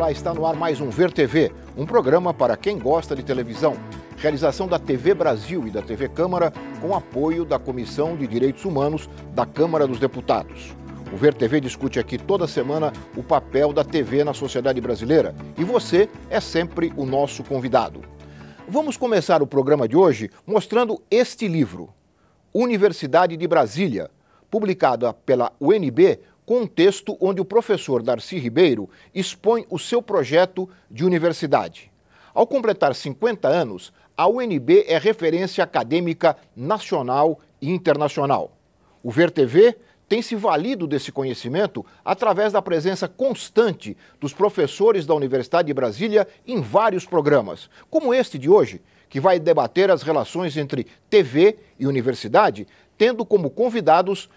Olá, está no ar mais um Ver TV, um programa para quem gosta de televisão. Realização da TV Brasil e da TV Câmara com apoio da Comissão de Direitos Humanos da Câmara dos Deputados. O Ver TV discute aqui toda semana o papel da TV na sociedade brasileira e você é sempre o nosso convidado. Vamos começar o programa de hoje mostrando este livro, Universidade de Brasília, publicado pela UNB, com um texto onde o professor Darcy Ribeiro expõe o seu projeto de universidade. Ao completar 50 anos, a UNB é referência acadêmica nacional e internacional. O Ver TV tem se valido desse conhecimento através da presença constante dos professores da Universidade de Brasília em vários programas, como este de hoje, que vai debater as relações entre TV e universidade, tendo como convidados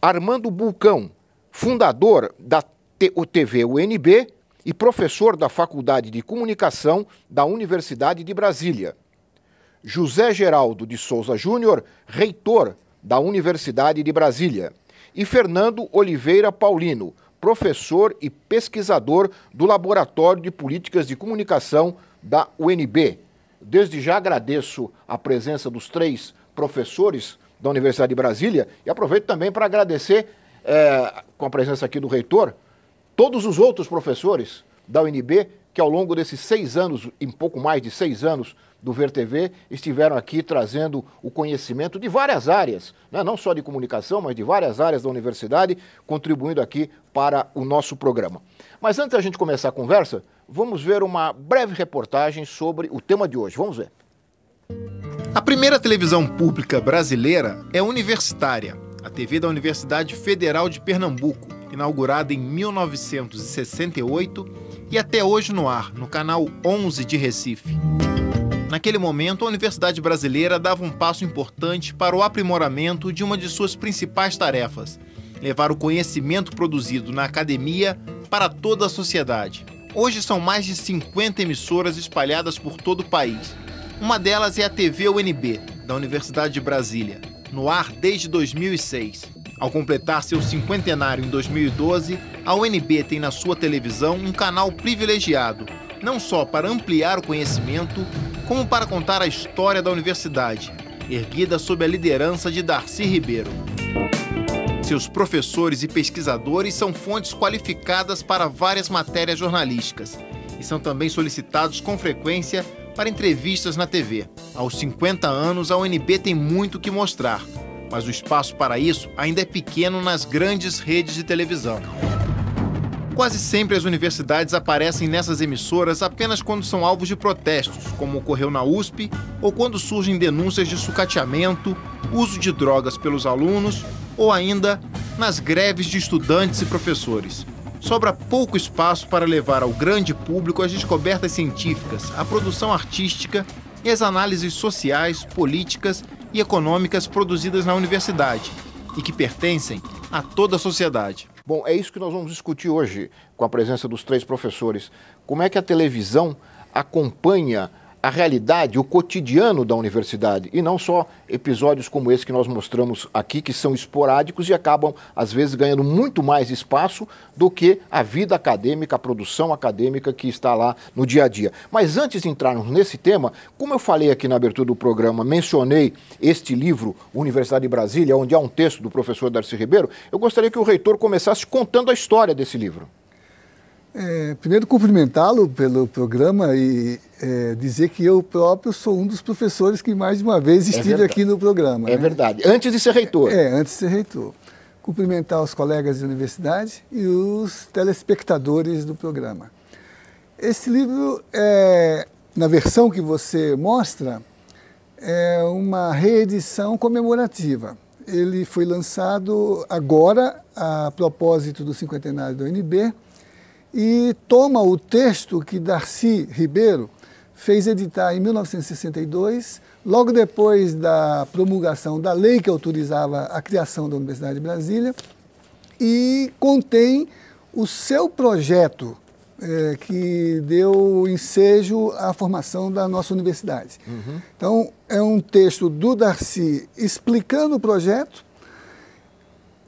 Armando Bulcão, fundador da TV UNB e professor da Faculdade de Comunicação da Universidade de Brasília. José Geraldo de Souza Júnior, reitor da Universidade de Brasília. E Fernando Oliveira Paulino, professor e pesquisador do Laboratório de Políticas de Comunicação da UNB. Desde já agradeço a presença dos três professores da Universidade de Brasília e aproveito também para agradecer, com a presença aqui do reitor, todos os outros professores da UNB que ao longo desses 6 anos, em pouco mais de 6 anos do Ver TV, estiveram aqui trazendo o conhecimento de várias áreas, né? Não só de comunicação, mas de várias áreas da universidade, contribuindo aqui para o nosso programa. Mas antes da gente começar a conversa, vamos ver uma breve reportagem sobre o tema de hoje. Vamos ver. A primeira televisão pública brasileira é universitária, a TV da Universidade Federal de Pernambuco, inaugurada em 1968 e até hoje no ar, no canal 11 de Recife. Naquele momento, a Universidade Brasileira dava um passo importante para o aprimoramento de uma de suas principais tarefas, levar o conhecimento produzido na academia para toda a sociedade. Hoje são mais de 50 emissoras espalhadas por todo o país. Uma delas é a TV UNB, da Universidade de Brasília, no ar desde 2006. Ao completar seu cinquentenário em 2012, a UNB tem na sua televisão um canal privilegiado, não só para ampliar o conhecimento, como para contar a história da universidade, erguida sob a liderança de Darcy Ribeiro. Seus professores e pesquisadores são fontes qualificadas para várias matérias jornalísticas e são também solicitados com frequência para entrevistas na TV. Aos 50 anos, a UNB tem muito o que mostrar, mas o espaço para isso ainda é pequeno nas grandes redes de televisão. Quase sempre as universidades aparecem nessas emissoras apenas quando são alvos de protestos, como ocorreu na USP, ou quando surgem denúncias de sucateamento, uso de drogas pelos alunos, ou ainda nas greves de estudantes e professores. Sobra pouco espaço para levar ao grande público as descobertas científicas, a produção artística e as análises sociais, políticas e econômicas produzidas na universidade e que pertencem a toda a sociedade. Bom, é isso que nós vamos discutir hoje com a presença dos três professores. Como é que a televisão acompanha a realidade, o cotidiano da universidade e não só episódios como esse que nós mostramos aqui, que são esporádicos e acabam, às vezes, ganhando muito mais espaço do que a vida acadêmica, a produção acadêmica que está lá no dia a dia. Mas antes de entrarmos nesse tema, como eu falei aqui na abertura do programa, mencionei este livro, Universidade de Brasília, onde há um texto do professor Darcy Ribeiro, eu gostaria que o reitor começasse contando a história desse livro. Primeiro, cumprimentá-lo pelo programa e dizer que eu próprio sou um dos professores que mais de uma vez estive aqui no programa. É verdade. Antes de ser reitor. Antes de ser reitor. Cumprimentar os colegas de universidade e os telespectadores do programa. Esse livro, na versão que você mostra, é uma reedição comemorativa. Ele foi lançado agora, a propósito do cinquentenário da UNB, e toma o texto que Darcy Ribeiro fez editar em 1962, logo depois da promulgação da lei que autorizava a criação da Universidade de Brasília, e contém o seu projeto que deu ensejo à formação da nossa universidade. Uhum. Então, é um texto do Darcy explicando o projeto,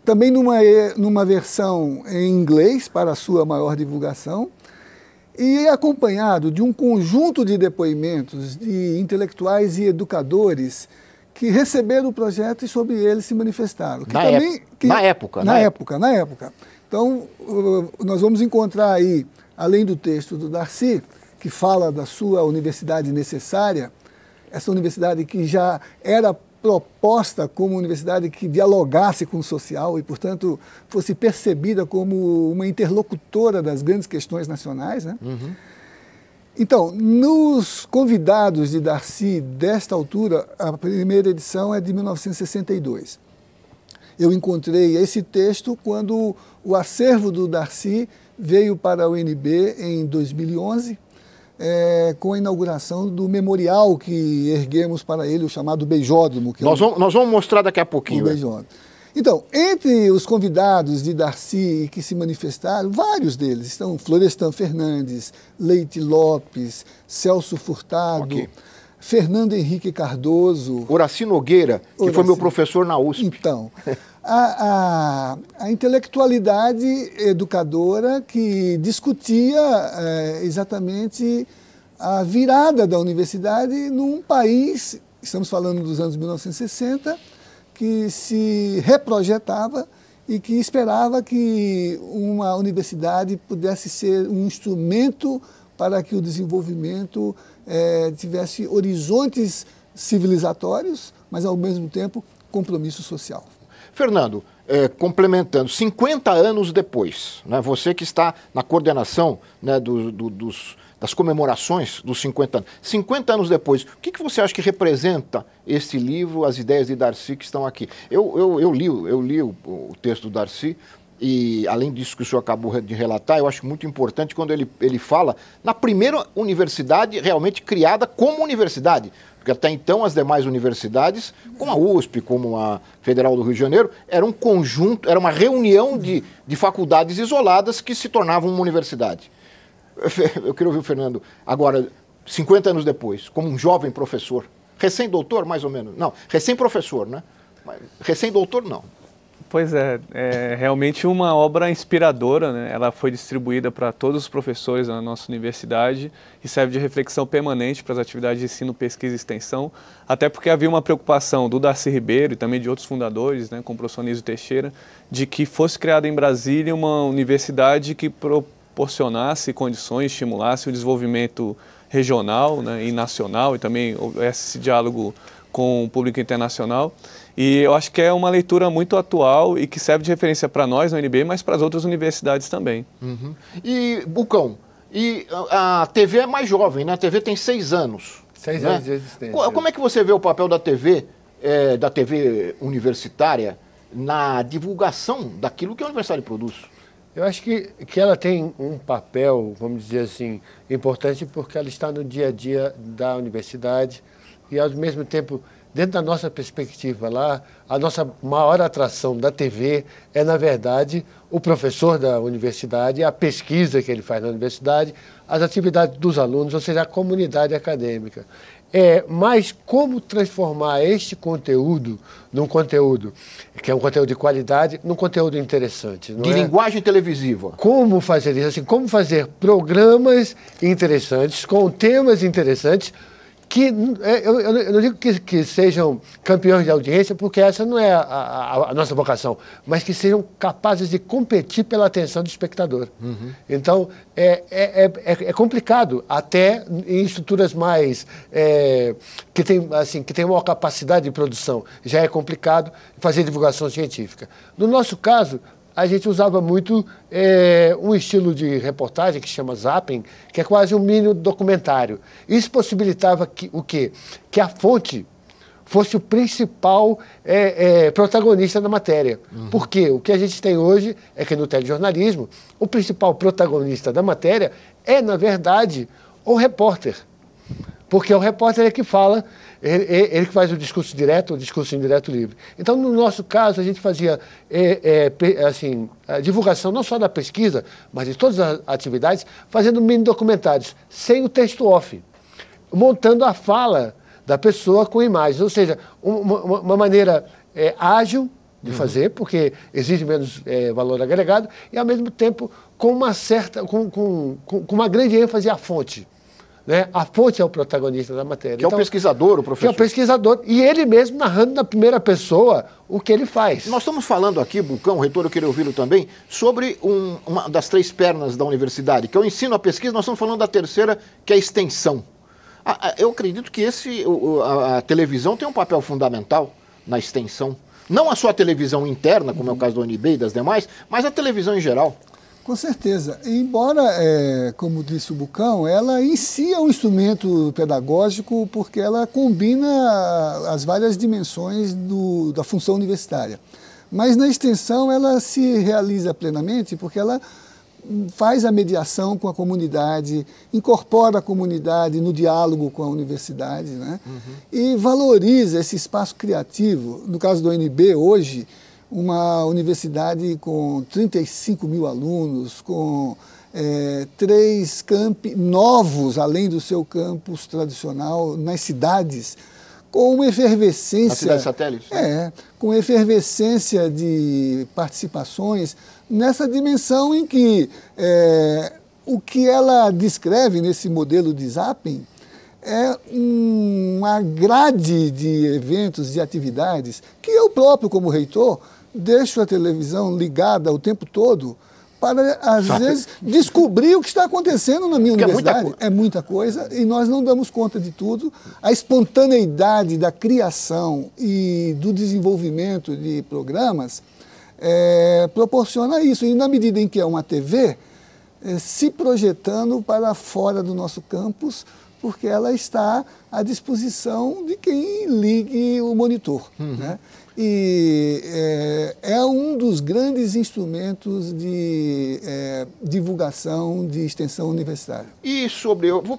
também numa versão em inglês, para a sua maior divulgação, e acompanhado de um conjunto de depoimentos de intelectuais e educadores que receberam o projeto e sobre ele se manifestaram. Na época. Então, nós vamos encontrar aí, além do texto do Darcy, que fala da sua universidade necessária, essa universidade que já era proposta como universidade que dialogasse com o social e, portanto, fosse percebida como uma interlocutora das grandes questões nacionais, né? Uhum. Então, nos convidados de Darcy desta altura, a primeira edição é de 1962. Eu encontrei esse texto quando o acervo do Darcy veio para a UNB em 2011, com a inauguração do memorial que erguemos para ele, o chamado Beijódromo. Que nós vamos mostrar daqui a pouquinho. O Beijódromo. Então, entre os convidados de Darcy que se manifestaram, vários deles estão Florestan Fernandes, Leite Lopes, Celso Furtado, Fernando Henrique Cardoso, Horaci Nogueira, que foi meu professor na USP. Então, a intelectualidade educadora que discutia exatamente a virada da universidade num país, estamos falando dos anos 1960, que se reprojetava e que esperava que uma universidade pudesse ser um instrumento para que o desenvolvimento tivesse horizontes civilizatórios, mas ao mesmo tempo compromisso social. Fernando, complementando, 50 anos depois, né, você que está na coordenação, né, das comemorações dos 50 anos. 50 anos depois, o que você acha que representa esse livro, as ideias de Darcy que estão aqui? Eu li o texto do Darcy e, além disso que o senhor acabou de relatar, eu acho muito importante quando ele fala na primeira universidade realmente criada como universidade. Porque até então as demais universidades, como a USP, como a Federal do Rio de Janeiro, era um conjunto, era uma reunião de faculdades isoladas que se tornavam uma universidade. Eu queria ouvir o Fernando, agora, 50 anos depois, como um jovem professor, recém-doutor mais ou menos, não, recém-professor, né? Recém-doutor não. Pois é realmente uma obra inspiradora, né? Ela foi distribuída para todos os professores da nossa universidade e serve de reflexão permanente para as atividades de ensino, pesquisa e extensão, até porque havia uma preocupação do Darcy Ribeiro e também de outros fundadores, né, como o professor Anísio Teixeira, de que fosse criada em Brasília uma universidade que proporcionasse condições, estimulasse o desenvolvimento regional, né, e nacional, e também houvesse esse diálogo com o público internacional. E eu acho que é uma leitura muito atual e que serve de referência para nós, na UNB, mas para as outras universidades também. Uhum. E, Bucão, e a TV é mais jovem, né? A TV tem 6 anos. 6 né? anos de existência. Como é que você vê o papel da TV universitária, na divulgação daquilo que a universidade produz? Eu acho que ela tem um papel, vamos dizer assim, importante porque ela está no dia a dia da universidade e, ao mesmo tempo, dentro da nossa perspectiva lá, a nossa maior atração da TV é, na verdade, o professor da universidade, a pesquisa que ele faz na universidade, as atividades dos alunos, ou seja, a comunidade acadêmica. Mas como transformar este conteúdo num conteúdo, que é um conteúdo de qualidade, num conteúdo interessante. De linguagem televisiva. Como fazer isso? Assim, como fazer programas interessantes, com temas interessantes, que eu não digo que sejam campeões de audiência, porque essa não é a nossa vocação, mas que sejam capazes de competir pela atenção do espectador. Uhum. Então, é complicado, até em estruturas mais que tem uma capacidade de produção, já é complicado fazer divulgação científica. No nosso caso, a gente usava muito um estilo de reportagem que se chama zapping, que é quase um mini documentário. Isso possibilitava que a fonte fosse o principal protagonista da matéria. Uhum. Porque o que a gente tem hoje é que no telejornalismo, o principal protagonista da matéria é, na verdade, o repórter. Porque é o repórter que fala, ele que faz o discurso direto, o discurso indireto livre. Então, no nosso caso, a gente fazia a divulgação não só da pesquisa, mas de todas as atividades, fazendo mini documentários, sem o texto off, montando a fala da pessoa com imagens. Ou seja, uma maneira ágil de fazer, porque exige menos valor agregado, e, ao mesmo tempo, com uma grande ênfase à fonte. Né? A fonte é o protagonista da matéria. Que é o pesquisador, o professor. Que é o pesquisador. E ele mesmo narrando na primeira pessoa o que ele faz. Nós estamos falando aqui, Bulcão, reitor, eu queria ouvi-lo também, sobre uma das três pernas da universidade, que é o ensino, a pesquisa. Nós estamos falando da terceira, que é a extensão. Eu acredito que a televisão tem um papel fundamental na extensão. Não a sua televisão interna, como é o caso do UNB e das demais, mas a televisão em geral. Com certeza. Embora, como disse o Bulcão, ela em si é um instrumento pedagógico porque ela combina as várias dimensões da função universitária. Mas na extensão ela se realiza plenamente porque ela faz a mediação com a comunidade, incorpora a comunidade no diálogo com a universidade, né? E valoriza esse espaço criativo. No caso do UNB, hoje, uma universidade com 35 mil alunos, com 3 campi novos, além do seu campus tradicional, nas cidades, com uma efervescência... Nas cidades satélites? Com efervescência de participações nessa dimensão em que o que ela descreve nesse modelo de Zapping é uma grade de eventos, de atividades, que eu próprio, como reitor, deixo a televisão ligada o tempo todo para, às vezes, descobrir o que está acontecendo na minha universidade. É muita coisa e nós não damos conta de tudo. A espontaneidade da criação e do desenvolvimento de programas proporciona isso. E na medida em que é uma TV, se projetando para fora do nosso campus, porque ela está à disposição de quem ligue o monitor, né? E é um dos grandes instrumentos de divulgação de extensão universitária. E eu vou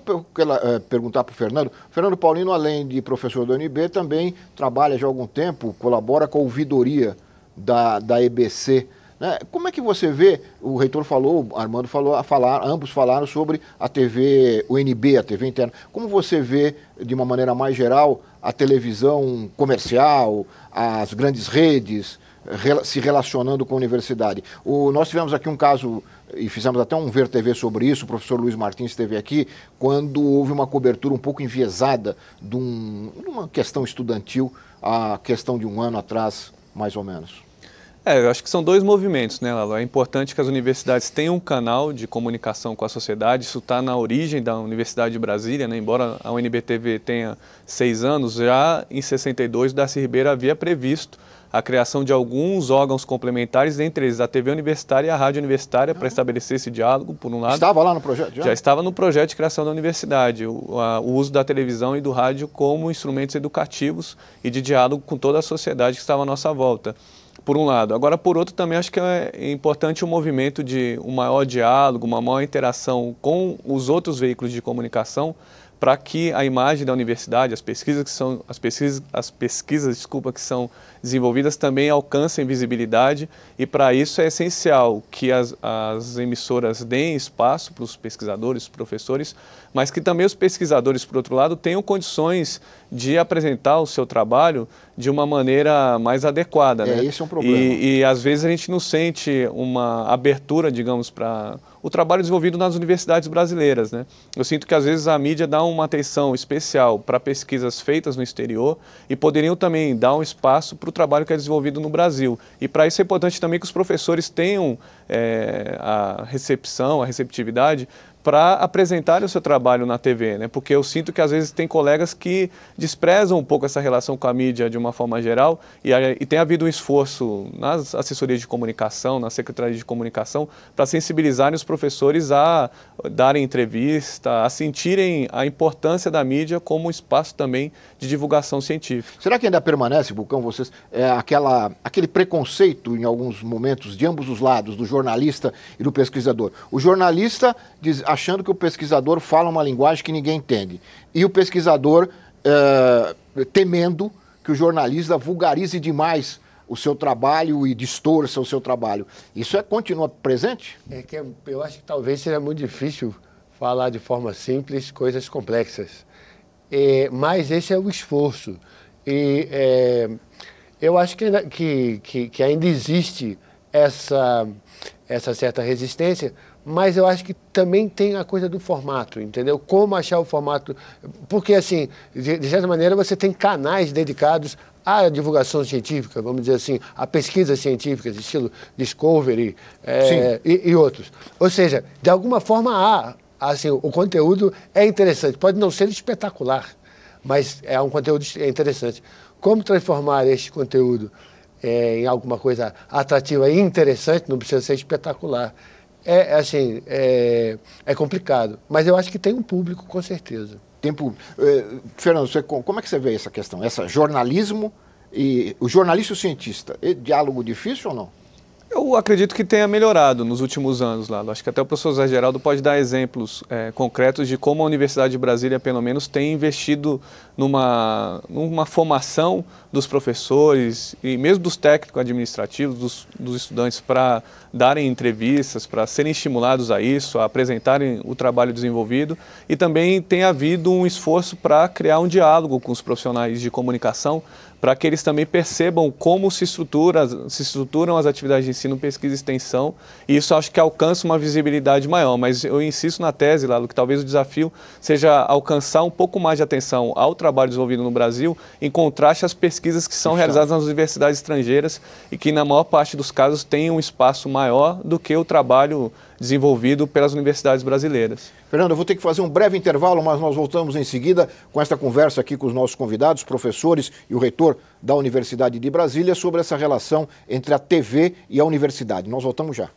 perguntar para o Fernando. Fernando Paulino, além de professor da UNB, também trabalha já há algum tempo, colabora com a ouvidoria da EBC. Né? Como é que você vê, o reitor falou, o Armando falou, ambos falaram sobre a TV UNB, a TV interna. Como você vê, de uma maneira mais geral, a televisão comercial, as grandes redes se relacionando com a universidade? Nós tivemos aqui um caso, e fizemos até um Ver TV sobre isso, o professor Luiz Martins esteve aqui, quando houve uma cobertura um pouco enviesada de uma questão estudantil, a questão de um ano atrás, mais ou menos. Eu acho que são dois movimentos, né, Lalo? É importante que as universidades tenham um canal de comunicação com a sociedade. Isso está na origem da Universidade de Brasília, né? Embora a UNB-TV tenha 6 anos, já em 62 o Darcy Ribeiro havia previsto a criação de alguns órgãos complementares, entre eles a TV Universitária e a Rádio Universitária, para estabelecer esse diálogo, por um lado. Estava lá no projeto? Já estava no projeto de criação da universidade, o uso da televisão e do rádio como instrumentos educativos e de diálogo com toda a sociedade que estava à nossa volta. Por um lado. Agora, por outro, também acho que é importante um movimento de um maior diálogo, uma maior interação com os outros veículos de comunicação, para que a imagem da universidade, as pesquisas que são desenvolvidas também alcancem visibilidade, e para isso é essencial que as emissoras deem espaço para os pesquisadores, os professores, mas que também os pesquisadores, por outro lado, tenham condições de apresentar o seu trabalho de uma maneira mais adequada. Né? Esse é um problema. E às vezes a gente não sente uma abertura, digamos, para o trabalho desenvolvido nas universidades brasileiras. Né? Eu sinto que às vezes a mídia dá uma atenção especial para pesquisas feitas no exterior e poderiam também dar um espaço para o trabalho que é desenvolvido no Brasil. E para isso é importante também que os professores tenham a receptividade para apresentarem o seu trabalho na TV, né? Porque eu sinto que às vezes tem colegas que desprezam um pouco essa relação com a mídia de uma forma geral e tem havido um esforço nas assessorias de comunicação, na Secretaria de Comunicação, para sensibilizarem os professores a darem entrevista, a sentirem a importância da mídia como espaço também de divulgação científica. Será que ainda permanece, Bulcão, vocês, aquele preconceito em alguns momentos de ambos os lados, do jornalista e do pesquisador? O jornalista achando que o pesquisador fala uma linguagem que ninguém entende. E o pesquisador temendo que o jornalista vulgarize demais o seu trabalho e distorça o seu trabalho. Isso continua presente? Eu acho que talvez seja muito difícil falar de forma simples coisas complexas. Mas esse é o esforço. Eu acho que ainda existe essa certa resistência, mas eu acho que também tem a coisa do formato, entendeu? Como achar o formato, porque assim, de certa maneira você tem canais dedicados à divulgação científica, vamos dizer assim, a pesquisas científicas, estilo Discovery e outros. Ou seja, de alguma forma assim, o conteúdo é interessante, pode não ser espetacular, mas é um conteúdo interessante. Como transformar este conteúdo em alguma coisa atrativa e interessante, não precisa ser espetacular. É complicado, mas eu acho que tem um público, com certeza. Fernando, como é que você vê essa questão? Jornalismo e o jornalista e o cientista, diálogo difícil ou não? Eu acredito que tenha melhorado nos últimos anos, Lalo. Acho que até o professor Zé Geraldo pode dar exemplos concretos de como a Universidade de Brasília, pelo menos, tem investido numa formação dos professores e mesmo dos técnicos administrativos, dos estudantes, para darem entrevistas, para serem estimulados a isso, a apresentarem o trabalho desenvolvido. E também tem havido um esforço para criar um diálogo com os profissionais de comunicação, para que eles também percebam como se estruturam as atividades de ensino, pesquisa e extensão, e isso acho que alcança uma visibilidade maior. Mas eu insisto na tese, Lalo, que talvez o desafio seja alcançar um pouco mais de atenção ao trabalho desenvolvido no Brasil, em contraste às pesquisas que são realizadas nas universidades estrangeiras e que, na maior parte dos casos, têm um espaço maior do que o trabalho desenvolvido pelas universidades brasileiras. Fernando, eu vou ter que fazer um breve intervalo, mas nós voltamos em seguida com esta conversa aqui com os nossos convidados, professores e o reitor da Universidade de Brasília, sobre essa relação entre a TV e a universidade. Nós voltamos já.